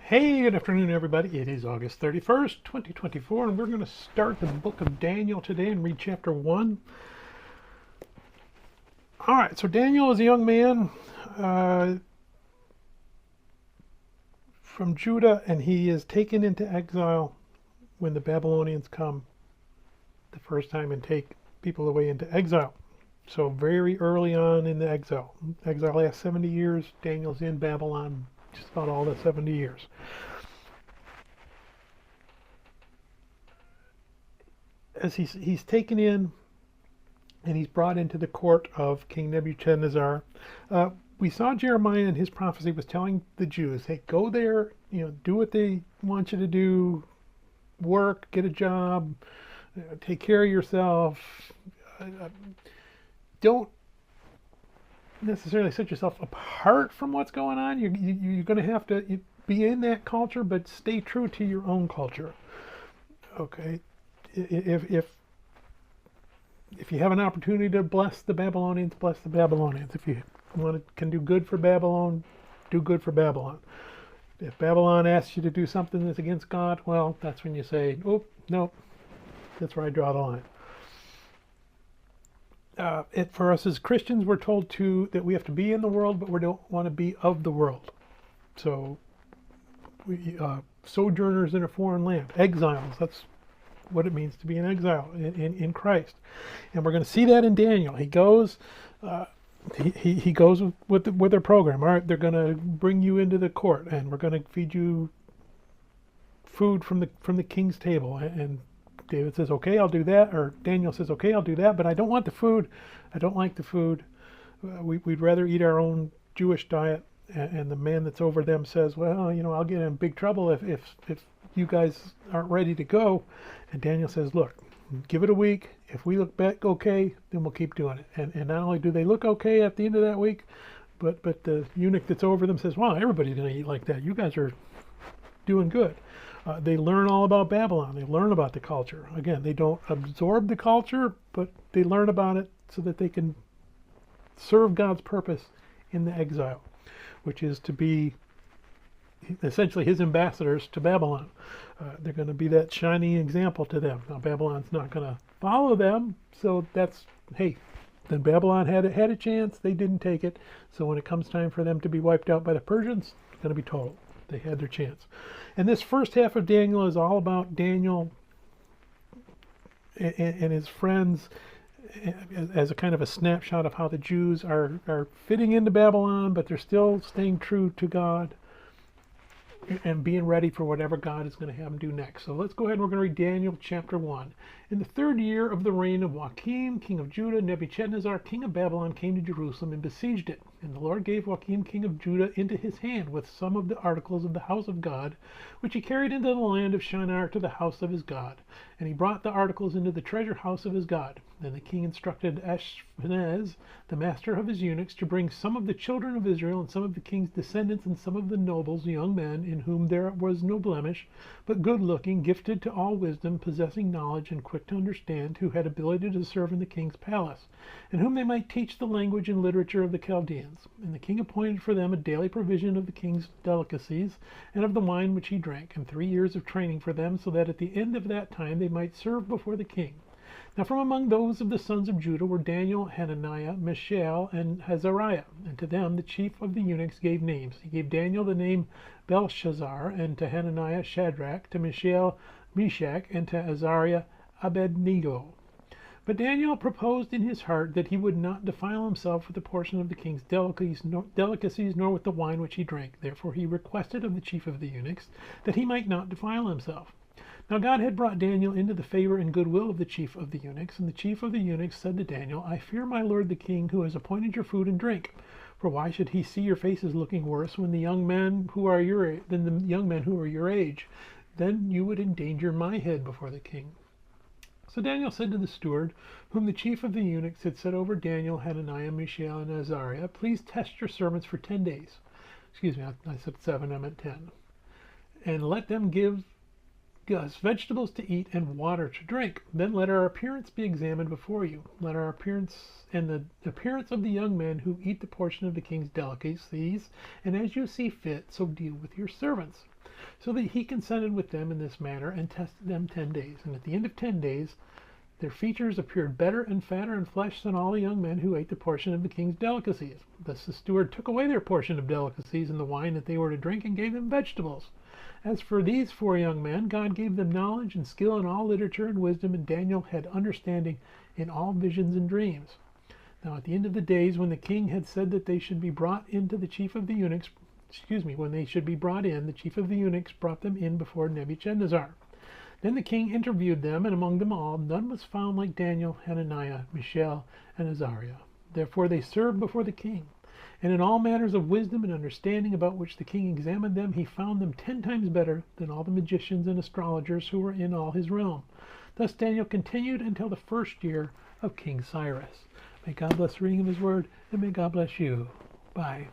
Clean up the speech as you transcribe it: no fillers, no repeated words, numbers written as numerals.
Hey, good afternoon, everybody. It is August 31st, 2024, and we're going to start the book of Daniel today and read chapter 1. All right, so Daniel is a young man from Judah, and he is taken into exile when the Babylonians come the first time and take people away into exile. So very early on in the exile. Exile lasts 70 years. Daniel's in Babylon just about all the 70 years. As he's taken in and he's brought into the court of King Nebuchadnezzar, we saw Jeremiah in his prophecy was telling the Jews, hey, go there, do what they want you to do, work, get a job, take care of yourself. Don't necessarily set yourself apart from what's going on. You're going to have to be in that culture, but stay true to your own culture. Okay, if you have an opportunity to bless the Babylonians, bless the Babylonians. If you can do good for Babylon, do good for Babylon. If Babylon asks you to do something that's against God, well, that's when you say, oh, no, that's where I draw the line. For us as Christians, we're told that we have to be in the world, but we don't want to be of the world. So, sojourners in a foreign land, exiles, that's what it means to be an exile in Christ. And we're going to see that in Daniel. He goes he goes with their program. All right, they're going to bring you into the court, and we're going to feed you food from the king's table. And David says, okay, I'll do that. Or Daniel says, okay, I'll do that, but I don't want the food. I don't like the food. We'd rather eat our own Jewish diet. And the man that's over them says, well, I'll get in big trouble if you guys aren't ready to go. And Daniel says, look, give it a week. If we look back okay, then we'll keep doing it. And not only do they look okay at the end of that week, but the eunuch that's over them says, wow, everybody's going to eat like that. You guys are doing good. They learn all about Babylon. They learn about the culture. Again, they don't absorb the culture, but they learn about it so that they can serve God's purpose in the exile, which is to be essentially his ambassadors to Babylon. They're going to be that shining example to them. Now, Babylon's not going to follow them, so that's, hey, then Babylon had a chance. They didn't take it. So when it comes time for them to be wiped out by the Persians, it's going to be total. They had their chance. And this first half of Daniel is all about Daniel and his friends as a kind of a snapshot of how the Jews are fitting into Babylon, but they're still staying true to God and being ready for whatever God is going to have them do next. So let's go ahead and we're going to read Daniel chapter 1. In the 3rd year of the reign of Joachim, king of Judah, Nebuchadnezzar, king of Babylon, came to Jerusalem and besieged it. And the Lord gave Joachim, king of Judah, into his hand with some of the articles of the house of God, which he carried into the land of Shinar to the house of his God. And he brought the articles into the treasure house of his God. Then the king instructed Ashpenaz, the master of his eunuchs, to bring some of the children of Israel and some of the king's descendants and some of the nobles, young men, in whom there was no blemish, but good-looking, gifted to all wisdom, possessing knowledge, and quick to understand, who had ability to serve in the king's palace, and whom they might teach the language and literature of the Chaldeans. And the king appointed for them a daily provision of the king's delicacies and of the wine which he drank, and 3 years of training for them, so that at the end of that time they might serve before the king. Now from among those of the sons of Judah were Daniel, Hananiah, Mishael, and Azariah. And to them the chief of the eunuchs gave names. He gave Daniel the name Belshazzar, and to Hananiah Shadrach, to Mishael Meshach, and to Azariah Abednego. But Daniel proposed in his heart that he would not defile himself with a portion of the king's delicacies, nor with the wine which he drank. Therefore he requested of the chief of the eunuchs that he might not defile himself. Now God had brought Daniel into the favor and goodwill of the chief of the eunuchs, and the chief of the eunuchs said to Daniel, I fear my lord the king, who has appointed your food and drink. For why should he see your faces looking worse than the young men who are your age? Then you would endanger my head before the king. So Daniel said to the steward, whom the chief of the eunuchs had set over Daniel, Hananiah, Mishael, and Azariah, please test your servants for 10 days. Excuse me, I said 7, I meant 10. And let them give us vegetables to eat and water to drink. Then let our appearance be examined before you. Let our appearance and the appearance of the young men who eat the portion of the king's delicacies, and as you see fit, so deal with your servants. So that he consented with them in this manner and tested them 10 days. And at the end of 10 days, their features appeared better and fatter in flesh than all the young men who ate the portion of the king's delicacies. Thus the steward took away their portion of delicacies and the wine that they were to drink and gave them vegetables. As for these 4 young men, God gave them knowledge and skill in all literature and wisdom, and Daniel had understanding in all visions and dreams. Now at the end of the days, when the king had said that they should be brought into the chief of the eunuchs, when they should be brought in, the chief of the eunuchs brought them in before Nebuchadnezzar. Then the king interviewed them, and among them all none was found like Daniel, Hananiah, Mishael, and Azariah. Therefore they served before the king. And in all matters of wisdom and understanding about which the king examined them, he found them 10 times better than all the magicians and astrologers who were in all his realm. Thus Daniel continued until the 1st year of King Cyrus. May God bless the reading of his word, and may God bless you. Bye.